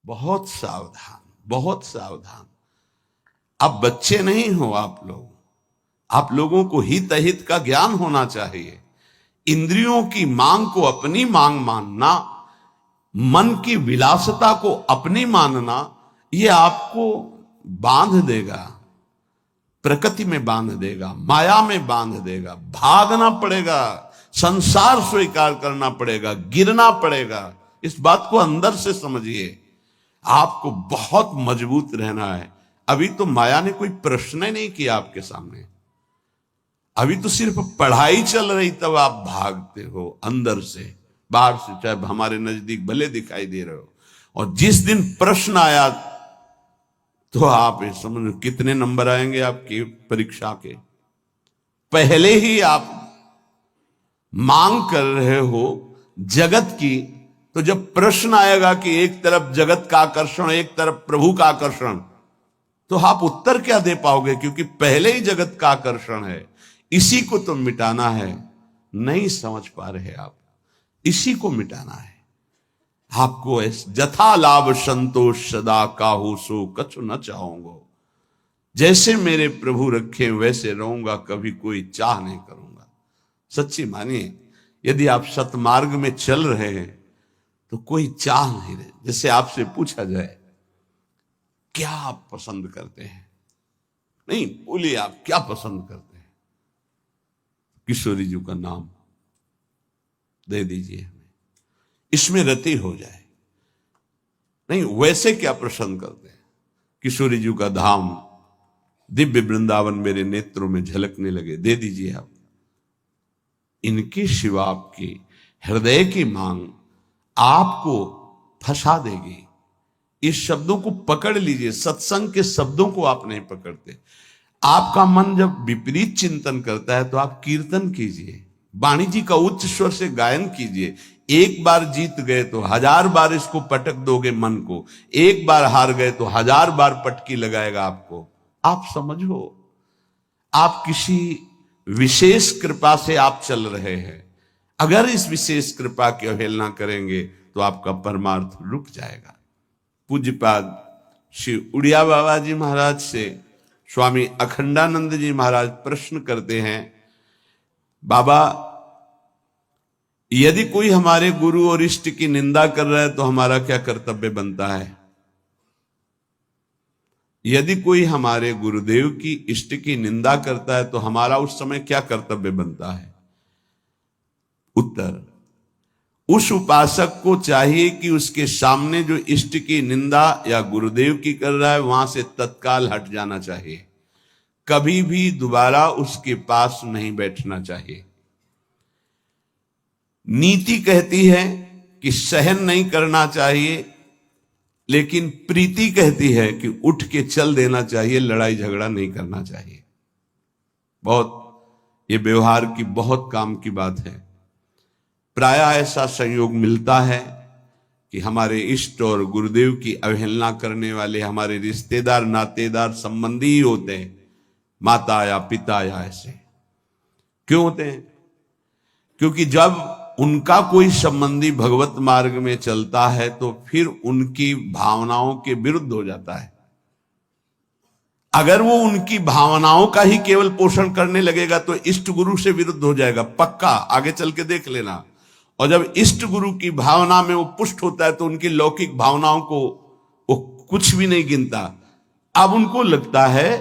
बहुत सावधान, बहुत सावधान। आप बच्चे नहीं हो, आप लोगों को हित अहित का ज्ञान होना चाहिए। इंद्रियों की मांग को अपनी मांग मानना, मन की विलासता को अपनी मानना, यह आपको बांध देगा, प्रकृति में बांध देगा, माया में बांध देगा। भागना पड़ेगा, संसार स्वीकार करना पड़ेगा, गिरना पड़ेगा। इस बात को अंदर से समझिए। आपको बहुत मजबूत रहना है। अभी तो माया ने कोई प्रश्न ही नहीं किया आपके सामने। अभी तो सिर्फ पढ़ाई चल रही, तब आप भागते हो अंदर से। बाहर से चाहे हमारे नजदीक भले दिखाई दे रहे हो, और जिस दिन प्रश्न आया तो आप ये समझ कितने नंबर आएंगे आपकी परीक्षा के। पहले ही आप मांग कर रहे हो जगत की, तो जब प्रश्न आएगा कि एक तरफ जगत का आकर्षण, एक तरफ प्रभु का आकर्षण, तो आप उत्तर क्या दे पाओगे? क्योंकि पहले ही जगत का आकर्षण है, इसी को तो मिटाना है। नहीं समझ पा रहे आप, इसी को मिटाना है आपको। जथा लाभ संतोष सदा काहू सो कछु न चाहूंगो। जैसे मेरे प्रभु रखे वैसे रहूंगा, कभी कोई चाह नहीं करूंगा। सच्ची मानिए, यदि आप सतमार्ग में चल रहे हैं तो कोई चाह नहीं रहे। जैसे आपसे पूछा जाए क्या आप पसंद करते हैं, नहीं बोलिए आप क्या पसंद करते हैं, किशोरी जी का नाम दे दीजिए हमें, इसमें रति हो जाए। नहीं, वैसे क्या पसंद करते हैं? किशोरी जी का धाम, दिव्य वृंदावन मेरे नेत्रों में झलकने लगे, दे दीजिए आप। इनकी शिवा आपकी हृदय की मांग आपको फंसा देगी। इस शब्दों को पकड़ लीजिए। सत्संग के शब्दों को आप नहीं पकड़ते। आपका मन जब विपरीत चिंतन करता है तो आप कीर्तन कीजिए, वाणी जी का उच्च स्वर से गायन कीजिए। एक बार जीत गए तो 1000 बार इसको पटक दोगे मन को, एक बार हार गए तो 1000 बार पटकी लगाएगा आपको। आप समझो, आप किसी विशेष कृपा से आप चल रहे हैं। अगर इस विशेष कृपा की अवहेलना करेंगे तो आपका परमार्थ रुक जाएगा। पूज्यपाद श्री उड़िया बाबा जी महाराज से स्वामी अखंडानंद जी महाराज प्रश्न करते हैं, बाबा यदि कोई हमारे गुरु और इष्ट की निंदा कर रहा है तो हमारा क्या कर्तव्य बनता है? यदि कोई हमारे गुरुदेव की इष्ट की निंदा करता है तो हमारा उस समय क्या कर्तव्य बनता है? उत्तर, उस उपासक को चाहिए कि उसके सामने जो इष्ट की निंदा या गुरुदेव की कर रहा है वहां से तत्काल हट जाना चाहिए। कभी भी दोबारा उसके पास नहीं बैठना चाहिए। नीति कहती है कि सहन नहीं करना चाहिए, लेकिन प्रीति कहती है कि उठ के चल देना चाहिए, लड़ाई झगड़ा नहीं करना चाहिए। ये व्यवहार की बहुत काम की बात है। प्रायः ऐसा संयोग मिलता है कि हमारे इष्ट और गुरुदेव की अवहेलना करने वाले हमारे रिश्तेदार, नातेदार, संबंधी ही होते हैं, माता या पिता या ऐसे। क्यों होते हैं? क्योंकि जब उनका कोई संबंधी भगवत मार्ग में चलता है तो फिर उनकी भावनाओं के विरुद्ध हो जाता है। अगर वो उनकी भावनाओं का ही केवल पोषण करने लगेगा तो इष्ट गुरु से विरुद्ध हो जाएगा, पक्का, आगे चल के देख लेना। और जब इष्ट गुरु की भावना में वो पुष्ट होता है तो उनकी लौकिक भावनाओं को वो कुछ भी नहीं गिनता। अब उनको लगता है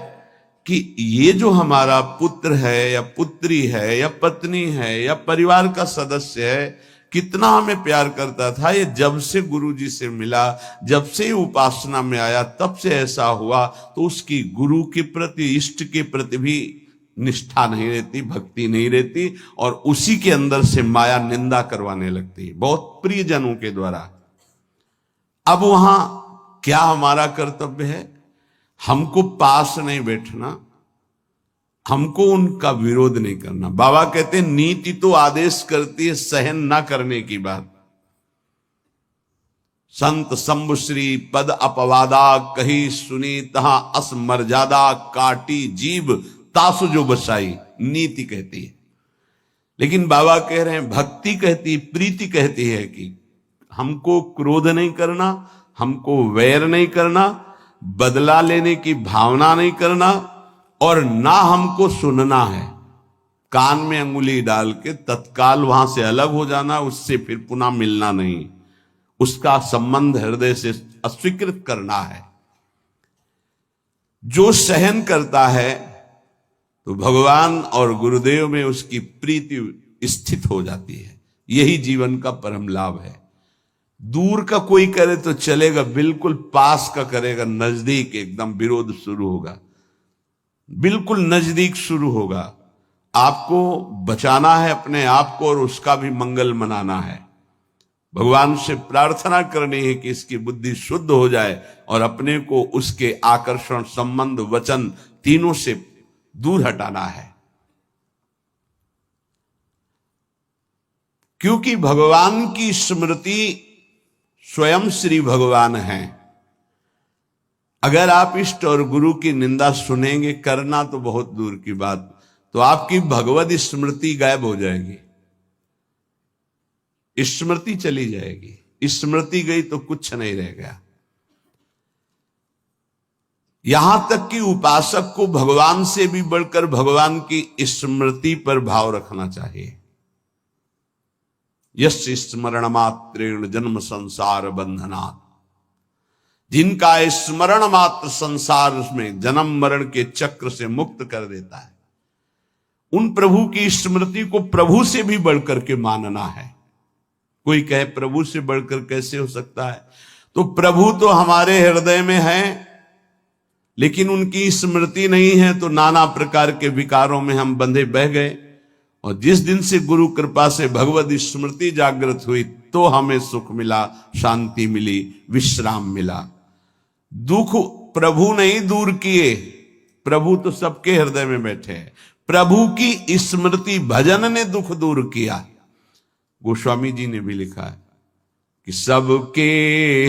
कि ये जो हमारा पुत्र है या पुत्री है या पत्नी है या परिवार का सदस्य है, कितना हमें प्यार करता था, ये जब से गुरु जी से मिला, जब से उपासना में आया, तब से ऐसा हुआ। तो उसकी गुरु के प्रति, इष्ट के प्रति भी निष्ठा नहीं रहती, भक्ति नहीं रहती, और उसी के अंदर से माया निंदा करवाने लगती है, बहुत प्रियजनों के द्वारा। अब वहां क्या हमारा कर्तव्य है? हमको पास नहीं बैठना, हमको उनका विरोध नहीं करना। बाबा कहते हैं नीति तो आदेश करती है सहन ना करने की बात। संत शंभुश्री पद अपवादा कही सुनी तहां अस मर्यादा काटी जीव तासु जो बसाई, नीति कहती है। लेकिन बाबा कह रहे हैं भक्ति कहती, प्रीति कहती है कि हमको क्रोध नहीं करना, हमको वैर नहीं करना, बदला लेने की भावना नहीं करना, और ना हमको सुनना है। कान में अंगुली डाल के तत्काल वहां से अलग हो जाना, उससे फिर पुनः मिलना नहीं, उसका संबंध हृदय से अस्वीकृत करना है। जो सहन करता है तो भगवान और गुरुदेव में उसकी प्रीति स्थित हो जाती है। यही जीवन का परम लाभ है। दूर का कोई करे तो चलेगा, बिल्कुल पास का करेगा, नजदीक एकदम विरोध शुरू होगा, बिल्कुल नजदीक शुरू होगा। आपको बचाना है अपने आप को और उसका भी मंगल मनाना है। भगवान से प्रार्थना करनी है कि इसकी बुद्धि शुद्ध हो जाए और अपने को उसके आकर्षण, संबंध, वचन तीनों से दूर हटाना है। क्योंकि भगवान की स्मृति स्वयं श्री भगवान है। अगर आप इष्ट और गुरु की निंदा सुनेंगे, करना तो बहुत दूर की बात, तो आपकी भगवत स्मृति गायब हो जाएगी, स्मृति चली जाएगी। स्मृति गई तो कुछ नहीं रह गया। यहां तक कि उपासक को भगवान से भी बढ़कर भगवान की स्मृति पर भाव रखना चाहिए। यस्य स्मरण मात्रेण जन्म संसार बंधनात्, जिनका स्मरण मात्र संसार में जन्म मरण के चक्र से मुक्त कर देता है, उन प्रभु की स्मृति को प्रभु से भी बढ़कर के मानना है। कोई कहे प्रभु से बढ़कर कैसे हो सकता है? तो प्रभु तो हमारे हृदय में है, लेकिन उनकी स्मृति नहीं है, तो नाना प्रकार के विकारों में हम बंधे बह गए। और जिस दिन से गुरु कृपा से भगवत स्मृति जागृत हुई, तो हमें सुख मिला, शांति मिली, विश्राम मिला। दुख प्रभु नहीं दूर किए, प्रभु तो सबके हृदय में बैठे हैं। प्रभु की स्मृति, भजन ने दुख दूर किया। गोस्वामी जी ने भी लिखा है कि सबके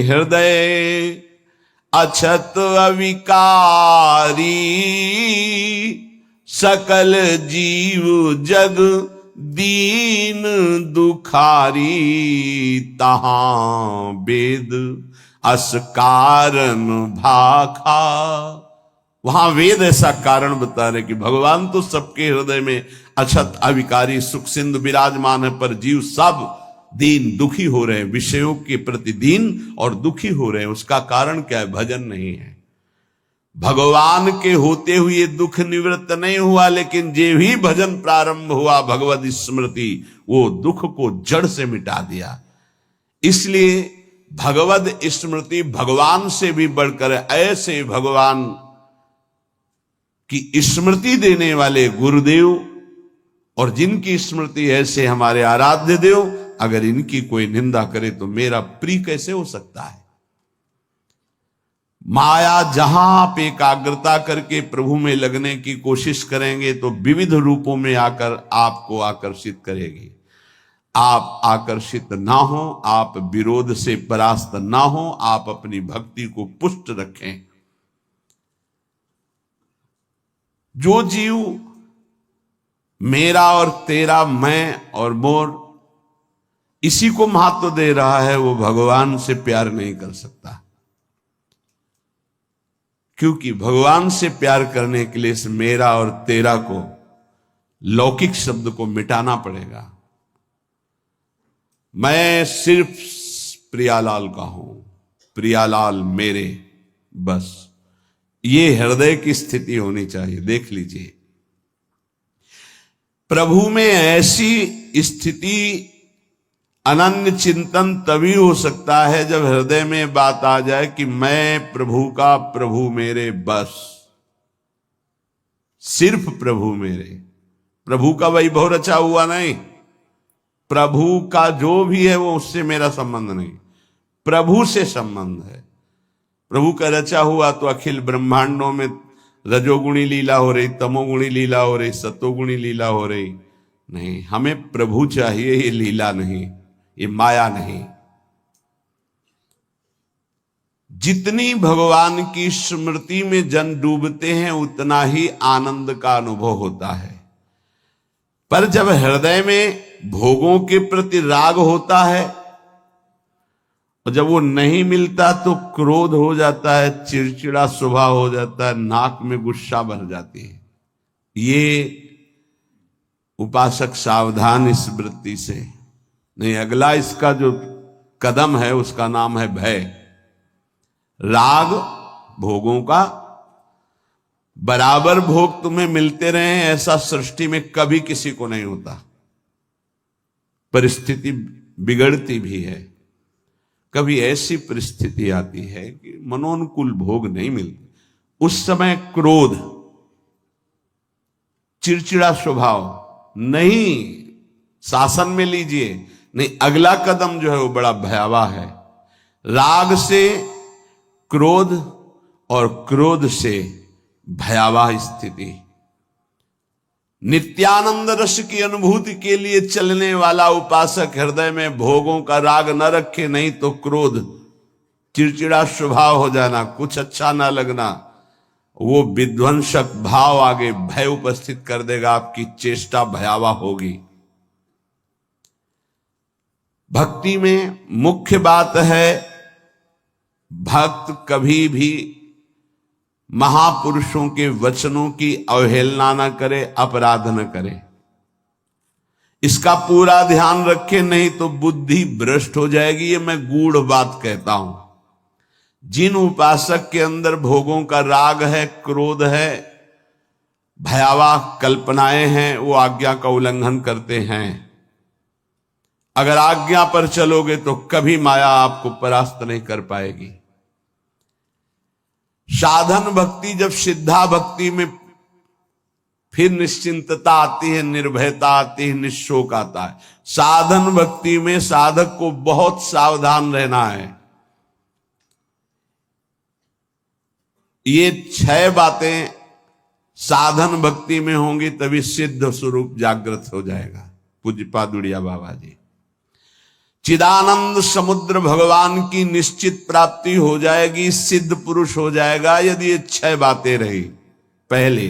हृदय अछत अविकारी, सकल जीव जग दीन दुखारी, तहां वेद अस कारण भाखा। वहां वेद ऐसा कारण बता रहे कि भगवान तो सबके हृदय में अछत अविकारी सुख सिंधु विराजमान है, पर जीव सब दीन दुखी हो रहे हैं, विषयों के प्रति दीन और दुखी हो रहे हैं। उसका कारण क्या है? भजन नहीं है। भगवान के होते हुए दुख निवृत्त नहीं हुआ, लेकिन जे भी भजन प्रारंभ हुआ भगवत स्मृति, वो दुख को जड़ से मिटा दिया। इसलिए भगवत स्मृति भगवान से भी बढ़कर, ऐसे भगवान की स्मृति देने वाले गुरुदेव और जिनकी स्मृति ऐसे हमारे आराध्य देव, अगर इनकी कोई निंदा करे तो मेरा प्रिय कैसे हो सकता है? माया जहां आप एकाग्रता करके प्रभु में लगने की कोशिश करेंगे तो विविध रूपों में आकर आपको आकर्षित करेगी। आप आकर्षित ना हो, आप विरोध से परास्त ना हो, आप अपनी भक्ति को पुष्ट रखें। जो जीव मेरा और तेरा, मैं और मोर, इसी को महत्व दे रहा है, वो भगवान से प्यार नहीं कर सकता। क्योंकि भगवान से प्यार करने के लिए इस मेरा और तेरा को, लौकिक शब्द को मिटाना पड़ेगा। मैं सिर्फ प्रियालाल का हूं, प्रियालाल मेरे, बस ये हृदय की स्थिति होनी चाहिए। देख लीजिए, प्रभु में ऐसी स्थिति, अनन्य चिंतन तभी हो सकता है जब हृदय में बात आ जाए कि मैं प्रभु का, प्रभु मेरे, बस सिर्फ प्रभु मेरे। प्रभु का वैभव रचा हुआ नहीं, प्रभु का जो भी है वो उससे मेरा संबंध नहीं, प्रभु से संबंध है। प्रभु का रचा हुआ तो अखिल ब्रह्मांडों में रजोगुणी लीला हो रही, तमोगुणी लीला हो रही, सतोगुणी लीला हो रही। नहीं, हमें प्रभु चाहिए, ये लीला नहीं, ये माया नहीं। जितनी भगवान की स्मृति में जन डूबते हैं, उतना ही आनंद का अनुभव होता है। पर जब हृदय में भोगों के प्रति राग होता है और जब वो नहीं मिलता तो क्रोध हो जाता है, चिड़चिड़ा स्वभाव हो जाता है, नाक में गुस्सा भर जाती है। ये उपासक सावधान इस वृत्ति से। नहीं, अगला इसका जो कदम है उसका नाम है भय। राग भोगों का, बराबर भोग तुम्हें मिलते रहे ऐसा सृष्टि में कभी किसी को नहीं होता। परिस्थिति बिगड़ती भी है, कभी ऐसी परिस्थिति आती है कि मनोनुकूल भोग नहीं मिलते, उस समय क्रोध, चिड़चिड़ा स्वभाव, नहीं शासन में लीजिए, नहीं अगला कदम जो है वो बड़ा भयावह है। राग से क्रोध और क्रोध से भयावह स्थिति। नित्यानंद रस की अनुभूति के लिए चलने वाला उपासक हृदय में भोगों का राग न रखे, नहीं तो क्रोध, चिड़चिड़ा स्वभाव हो जाना, कुछ अच्छा ना लगना, वो विध्वंसक भाव आगे भय उपस्थित कर देगा, आपकी चेष्टा भयावह होगी। भक्ति में मुख्य बात है भक्त कभी भी महापुरुषों के वचनों की अवहेलना न करे, अपराध न करे, इसका पूरा ध्यान रखे, नहीं तो बुद्धि भ्रष्ट हो जाएगी। ये मैं गूढ़ बात कहता हूं। जिन उपासक के अंदर भोगों का राग है, क्रोध है, भयावह कल्पनाएं हैं, वो आज्ञा का उल्लंघन करते हैं। अगर आज्ञा पर चलोगे तो कभी माया आपको परास्त नहीं कर पाएगी। साधन भक्ति, जब सिद्धा भक्ति में फिर निश्चिंतता आती है, निर्भयता आती है, निशोक आता है। साधन भक्ति में साधक को बहुत सावधान रहना है। ये 6 बातें साधन भक्ति में होंगी तभी सिद्ध स्वरूप जागृत हो जाएगा। पूज्यपाद उड़िया बाबा जी, चिदानंद समुद्र भगवान की निश्चित प्राप्ति हो जाएगी, सिद्ध पुरुष हो जाएगा यदि ये 6 बातें रही। पहले,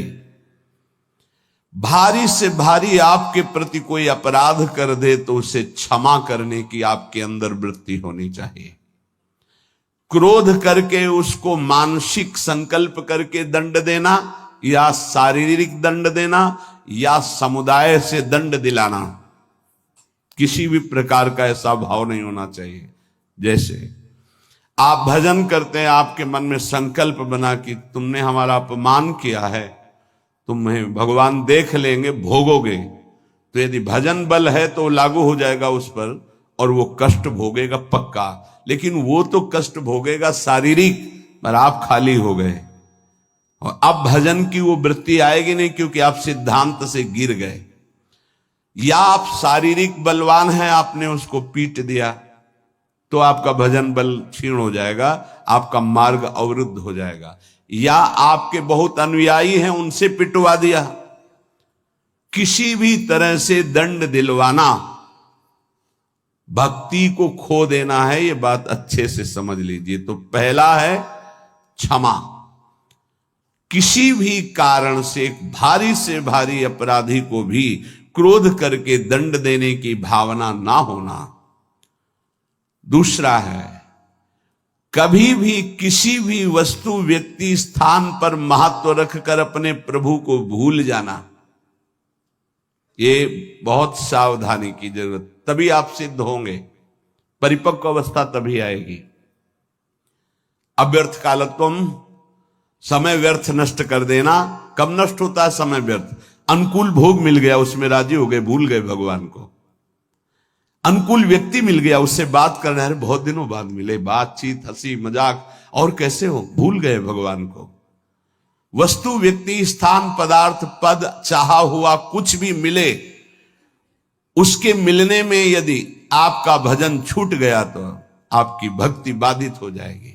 भारी से भारी आपके प्रति कोई अपराध कर दे तो उसे क्षमा करने की आपके अंदर वृत्ति होनी चाहिए। क्रोध करके उसको मानसिक संकल्प करके दंड देना, या शारीरिक दंड देना, या समुदाय से दंड दिलाना, किसी भी प्रकार का ऐसा भाव नहीं होना चाहिए। जैसे आप भजन करते हैं, आपके मन में संकल्प बना कि तुमने हमारा अपमान किया है, तुम्हें भगवान देख लेंगे, भोगोगे, तो यदि भजन बल है तो लागू हो जाएगा उस पर और वो कष्ट भोगेगा पक्का। लेकिन वो तो कष्ट भोगेगा शारीरिक, पर आप खाली हो गए और अब भजन की वो वृत्ति आएगी नहीं, क्योंकि आप सिद्धांत से गिर गए। या आप शारीरिक बलवान हैं, आपने उसको पीट दिया तो आपका भजन बल क्षीण हो जाएगा, आपका मार्ग अवरुद्ध हो जाएगा। या आपके बहुत अनुयायी हैं, उनसे पिटवा दिया। किसी भी तरह से दंड दिलवाना भक्ति को खो देना है, ये बात अच्छे से समझ लीजिए। तो पहला है क्षमा। किसी भी कारण से एक भारी से भारी अपराधी को भी क्रोध करके दंड देने की भावना ना होना। दूसरा है, कभी भी किसी भी वस्तु, व्यक्ति, स्थान पर महत्व रखकर अपने प्रभु को भूल जाना, ये बहुत सावधानी की जरूरत। तभी आप सिद्ध होंगे, परिपक्व अवस्था तभी आएगी। अव्यर्थ कालत्वम, समय व्यर्थ नष्ट कर देना। कब नष्ट होता है समय व्यर्थ? अनुकूल भोग मिल गया, उसमें राजी हो गए, भूल गए भगवान को। अनुकूल व्यक्ति मिल गया, उससे बात करना है, बहुत दिनों बाद मिले, बातचीत, हंसी मजाक, और कैसे हो, भूल गए भगवान को। वस्तु, व्यक्ति, स्थान, पदार्थ, पद, चाहा हुआ कुछ भी मिले, उसके मिलने में यदि आपका भजन छूट गया तो आपकी भक्ति बाधित हो जाएगी।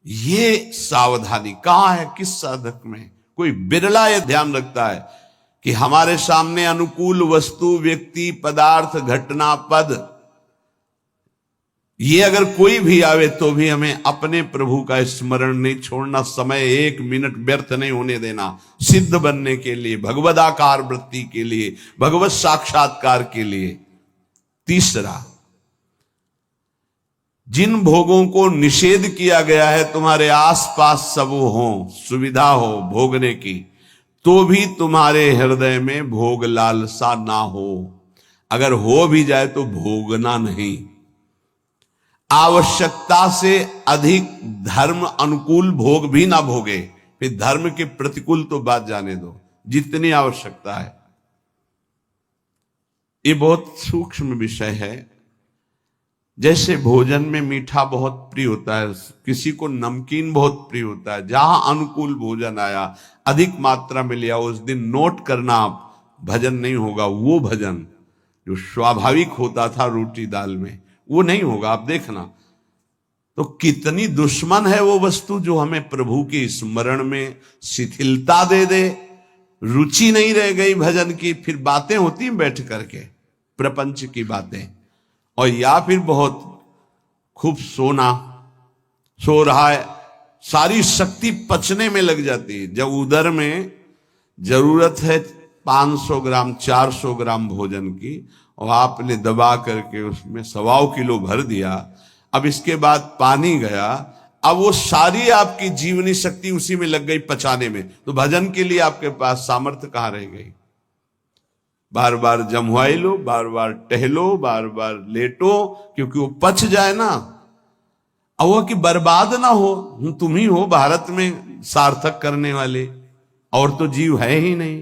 ये सावधानी कहां है, किस साधक में? कोई बिरला यह ध्यान रखता है कि हमारे सामने अनुकूल वस्तु, व्यक्ति, पदार्थ, घटना, पद, ये अगर कोई भी आवे तो भी हमें अपने प्रभु का स्मरण नहीं छोड़ना, समय 1 मिनट व्यर्थ नहीं होने देना, सिद्ध बनने के लिए, भगवदाकार वृत्ति के लिए, भगवत साक्षात्कार के लिए। तीसरा, जिन भोगों को निषेध किया गया है तुम्हारे आसपास सब हो, सुविधा हो भोगने की, तो भी तुम्हारे हृदय में भोग लालसा ना हो। अगर हो भी जाए तो भोगना नहीं। आवश्यकता से अधिक धर्म अनुकूल भोग भी ना भोगे। फिर धर्म के प्रतिकूल तो बात जाने दो, जितनी आवश्यकता है। ये बहुत सूक्ष्म विषय है। जैसे भोजन में मीठा बहुत प्रिय होता है, किसी को नमकीन बहुत प्रिय होता है, जहां अनुकूल भोजन आया, अधिक मात्रा में लिया, उस दिन नोट करना, भजन नहीं होगा। वो भजन जो स्वाभाविक होता था रोटी दाल में, वो नहीं होगा। आप देखना तो कितनी दुश्मन है वो वस्तु जो हमें प्रभु के स्मरण में शिथिलता दे दे। रुचि नहीं रह गई भजन की, फिर बातें होती हैं बैठ करके, प्रपंच की बातें, और या फिर बहुत खूब सो रहा है, सारी शक्ति पचने में लग जाती है। जब उदर में जरूरत है 500 ग्राम 400 ग्राम भोजन की, और आपने दबा करके उसमें 1.25 किलो भर दिया, अब इसके बाद पानी गया, अब वो सारी आपकी जीवनी शक्ति उसी में लग गई पचाने में, तो भजन के लिए आपके पास सामर्थ्य कहां रह गई। बार बार जमवाई लो, बार बार टहलो, बार बार लेटो, क्योंकि वो पच जाए ना, और वो कि बर्बाद ना हो। तुम ही हो भारत में सार्थक करने वाले, और तो जीव है ही नहीं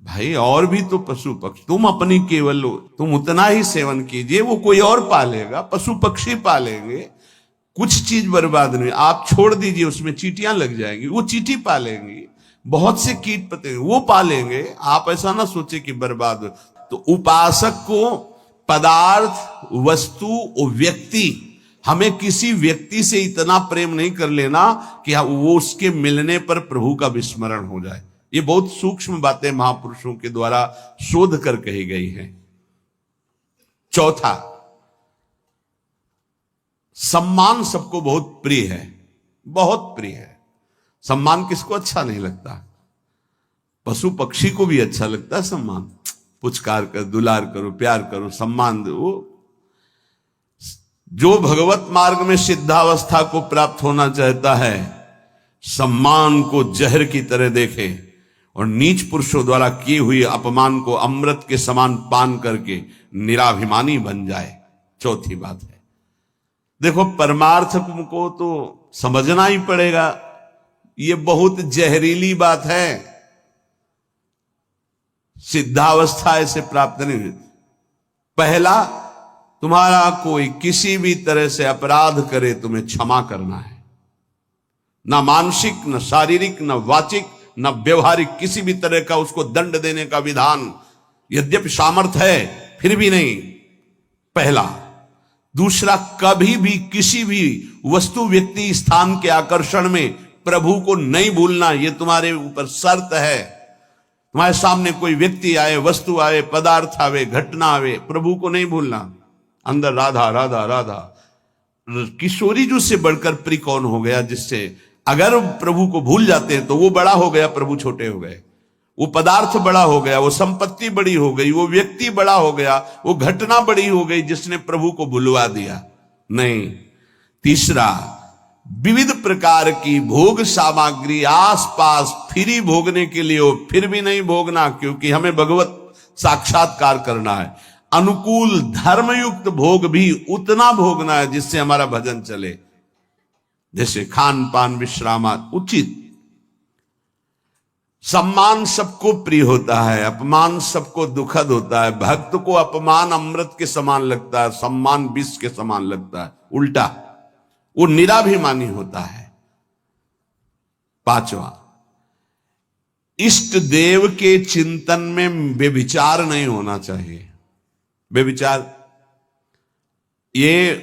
भाई। और भी तो पशु पक्षी, तुम अपनी केवल लो, तुम उतना ही सेवन कीजिए, वो कोई और पालेगा, पशु पक्षी पालेंगे, कुछ चीज बर्बाद नहीं। आप छोड़ दीजिए, उसमें चींटियां लग जाएंगी, वो चींटी पालेंगी, बहुत से कीट पतंगे वो पालेंगे। आप ऐसा ना सोचे कि बर्बाद हो। तो उपासक को पदार्थ, वस्तु, व्यक्ति, हमें किसी व्यक्ति से इतना प्रेम नहीं कर लेना कि वो उसके मिलने पर प्रभु का विस्मरण हो जाए। ये बहुत सूक्ष्म बातें महापुरुषों के द्वारा शोध कर कही गई है। चौथा, सम्मान सबको बहुत प्रिय है, बहुत प्रिय है। सम्मान किसको अच्छा नहीं लगता? पशु पक्षी को भी अच्छा लगता है सम्मान। पुचकार कर, दुलार करो, प्यार करो, सम्मान दो। जो भगवत मार्ग में सिद्धावस्था को प्राप्त होना चाहता है, सम्मान को जहर की तरह देखे और नीच पुरुषों द्वारा किए हुए अपमान को अमृत के समान पान करके निराभिमानी बन जाए। चौथी बात है, देखो परमार्थ को तो समझना ही पड़ेगा। ये बहुत जहरीली बात है। सिद्धावस्था ऐसे प्राप्त नहीं हुई। पहला, तुम्हारा कोई किसी भी तरह से अपराध करे, तुम्हें क्षमा करना है। ना मानसिक, न शारीरिक, न वाचिक, न व्यवहारिक, किसी भी तरह का उसको दंड देने का विधान, यद्यपि सामर्थ्य है फिर भी नहीं। पहला। दूसरा, कभी भी किसी भी वस्तु, व्यक्ति, स्थान के आकर्षण में प्रभु को नहीं भूलना। यह तुम्हारे ऊपर शर्त है। तुम्हारे सामने कोई व्यक्ति आए, वस्तु आए, पदार्थ आवे, घटना आवे, प्रभु को नहीं भूलना। अंदर राधा राधा राधा, किशोरी जी से बढ़कर प्रिय कौन हो गया, जिससे अगर प्रभु को भूल जाते हैं तो वो बड़ा हो गया, प्रभु छोटे हो गए। वो पदार्थ बड़ा हो गया, वो संपत्ति बड़ी हो गई, वो व्यक्ति बड़ा हो गया, वो घटना बड़ी हो गई जिसने प्रभु को भुलवा दिया। नहीं। तीसरा, विविध प्रकार की भोग सामग्री आसपास फ्री भोगने के लिए हो, फिर भी नहीं भोगना, क्योंकि हमें भगवत साक्षात्कार करना है। अनुकूल धर्मयुक्त भोग भी उतना भोगना है जिससे हमारा भजन चले, जैसे खान पान, विश्रामात उचित। सम्मान सबको प्रिय होता है, अपमान सबको दुखद होता है। भक्त को अपमान अमृत के समान लगता है, सम्मान विष के समान लगता है, उल्टा, वो निराभिमानी होता है। पांचवा, इष्ट देव के चिंतन में व्यभिचार नहीं होना चाहिए। व्यभिचार ये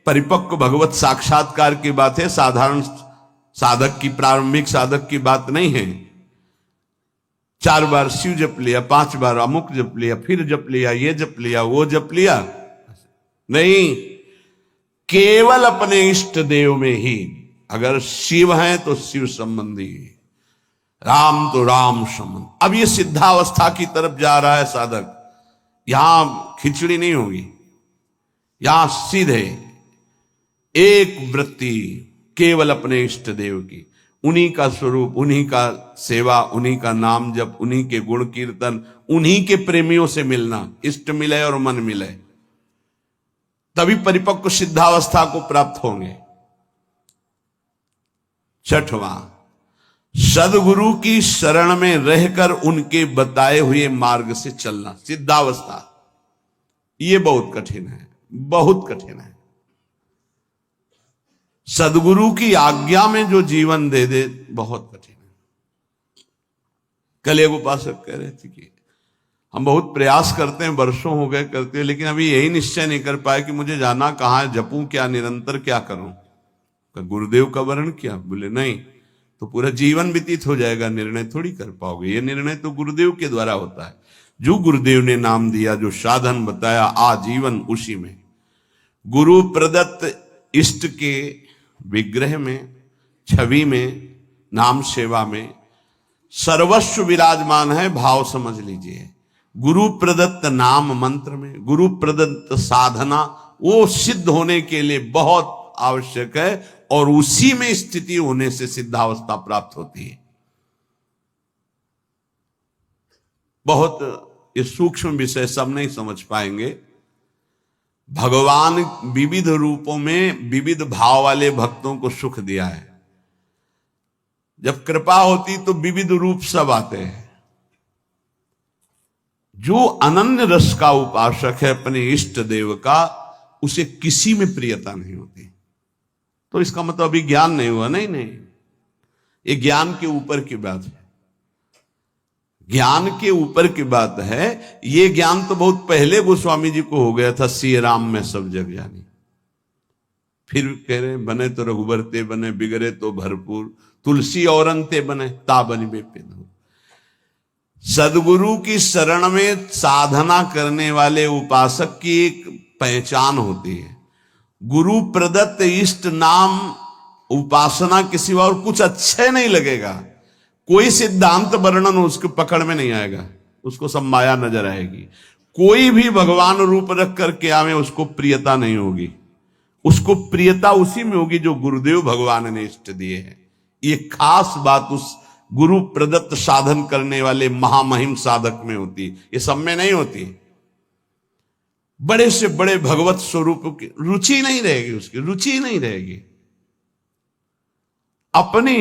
परिपक्व भगवत साक्षात्कार की बात है, साधारण साधक की, प्रारंभिक साधक की बात नहीं है। 4 बार शिव जप लिया, 5 बार अमुक जप लिया, फिर जप लिया, ये जप लिया, वो जप लिया, नहीं। केवल अपने इष्ट देव में ही, अगर शिव हैं तो शिव संबंधी, राम तो राम संबंधी। अब ये सिद्धावस्था की तरफ जा रहा है साधक। यहां खिचड़ी नहीं होगी, यहां सीधे एक वृत्ति केवल अपने इष्ट देव की, उन्हीं का स्वरूप, उन्हीं का सेवा, उन्हीं का नाम जप, उन्हीं के गुण कीर्तन, उन्हीं के प्रेमियों से मिलना, इष्ट मिले और मन मिले, तभी परिपक्व सिद्धावस्था को प्राप्त होंगे। छठवां, सदगुरु की शरण में रहकर उनके बताए हुए मार्ग से चलना, सिद्धावस्था। ये बहुत कठिन है, बहुत कठिन है। सदगुरु की आज्ञा में जो जीवन दे दे, बहुत कठिन है। कल एक उपासक कह रहे थे कि हम बहुत प्रयास करते हैं, वर्षों हो गए करते हैं, लेकिन अभी यही निश्चय नहीं कर पाए कि मुझे जाना कहाँ है, जपूं क्या, निरंतर क्या करूं। गुरुदेव का वर्ण किया? बोले नहीं, तो पूरा जीवन व्यतीत हो जाएगा, निर्णय थोड़ी कर पाओगे। ये निर्णय तो गुरुदेव के द्वारा होता है। जो गुरुदेव ने नाम दिया, जो साधन बताया, आजीवन उसी में। गुरु प्रदत्त इष्ट के विग्रह में, छवि में, नाम सेवा में सर्वस्व विराजमान है, भाव समझ लीजिए। गुरु प्रदत्त नाम मंत्र में, गुरु प्रदत्त साधना, वो सिद्ध होने के लिए बहुत आवश्यक है, और उसी में स्थिति होने से सिद्धावस्था प्राप्त होती है। बहुत ये सूक्ष्म विषय सब नहीं समझ पाएंगे। भगवान विविध रूपों में विविध भाव वाले भक्तों को सुख दिया है। जब कृपा होती तो विविध रूप सब आते हैं। जो अनन्य रस का उपासक है अपने इष्ट देव का, उसे किसी में प्रियता नहीं होती। तो इसका मतलब अभी ज्ञान नहीं हुआ? नहीं नहीं, ये ज्ञान के ऊपर की बात है, ज्ञान के ऊपर की बात है। ये ज्ञान तो बहुत पहले गोस्वामी जी को हो गया था, सिय राम में सब जग जानी। फिर कह रहे बने तो रघुबर ते बने, बिगड़े तो भरपूर, तुलसी और अंते बने, ता बनी बेपेद। सदगुरु की शरण में साधना करने वाले उपासक की एक पहचान होती है। गुरु प्रदत्त इष्ट नाम उपासना के सिवा और कुछ अच्छे नहीं लगेगा। कोई सिद्धांत वर्णन उसके पकड़ में नहीं आएगा, उसको सब माया नजर आएगी। कोई भी भगवान रूप रख करके आवे, उसको प्रियता नहीं होगी। उसको प्रियता उसी में होगी जो गुरुदेव भगवान ने इष्ट दिए हैं। ये खास बात उस गुरु प्रदत्त साधन करने वाले महामहिम साधक में होती, ये सब में नहीं होती। बड़े से बड़े भगवत स्वरूप की रुचि नहीं रहेगी, उसकी रुचि नहीं रहेगी। अपने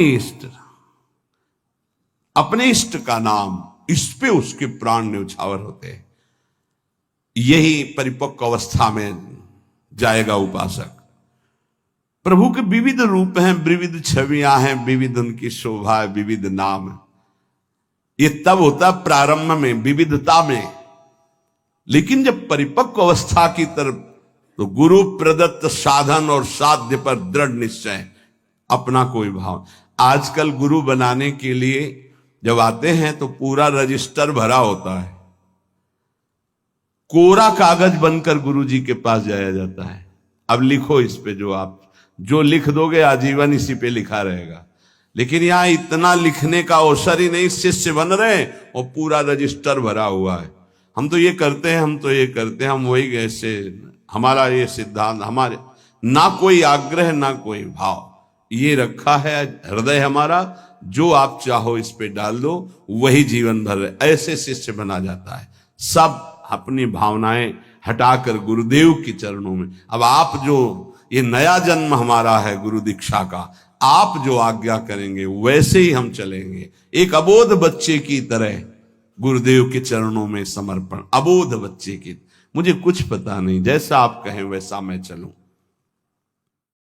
इष्ट का नाम, इस पे उसके प्राण न्यौछावर होते हैं। यही परिपक्व अवस्था में जाएगा उपासक। प्रभु के विविध रूप हैं, विविध छवियां हैं, विविध उनकी शोभा है, विविध नाम है। ये तब होता प्रारंभ में, विविधता में। लेकिन जब परिपक्व अवस्था की तरफ, तो गुरु प्रदत्त साधन और साध्य पर दृढ़ निश्चय, अपना कोई भाव। आजकल गुरु बनाने के लिए जब आते हैं तो पूरा रजिस्टर भरा होता है, कोरा कागज बनकर गुरु जी के पास जाया जाता है। अब लिखो इस पे, जो लिख दोगे आजीवन इसी पे लिखा रहेगा। लेकिन यहां इतना लिखने का अवसर ही नहीं, शिष्य बन रहे और पूरा रजिस्टर भरा हुआ है। हम तो ये करते हैं, हम तो ये करते हैं, हम वही ऐसे, हमारा ये सिद्धांत, हमारे ना कोई आग्रह ना कोई भाव, ये रखा है हृदय हमारा, जो आप चाहो इस पे डाल दो, वही जीवन भर ऐसे शिष्य बना जाता है। सब अपनी भावनाएं हटाकर गुरुदेव के चरणों में। अब आप जो, ये नया जन्म हमारा है गुरु दीक्षा का, आप जो आज्ञा करेंगे वैसे ही हम चलेंगे। एक अबोध बच्चे की तरह गुरुदेव के चरणों में समर्पण, अबोध बच्चे की, मुझे कुछ पता नहीं, जैसा आप कहें वैसा मैं चलूं।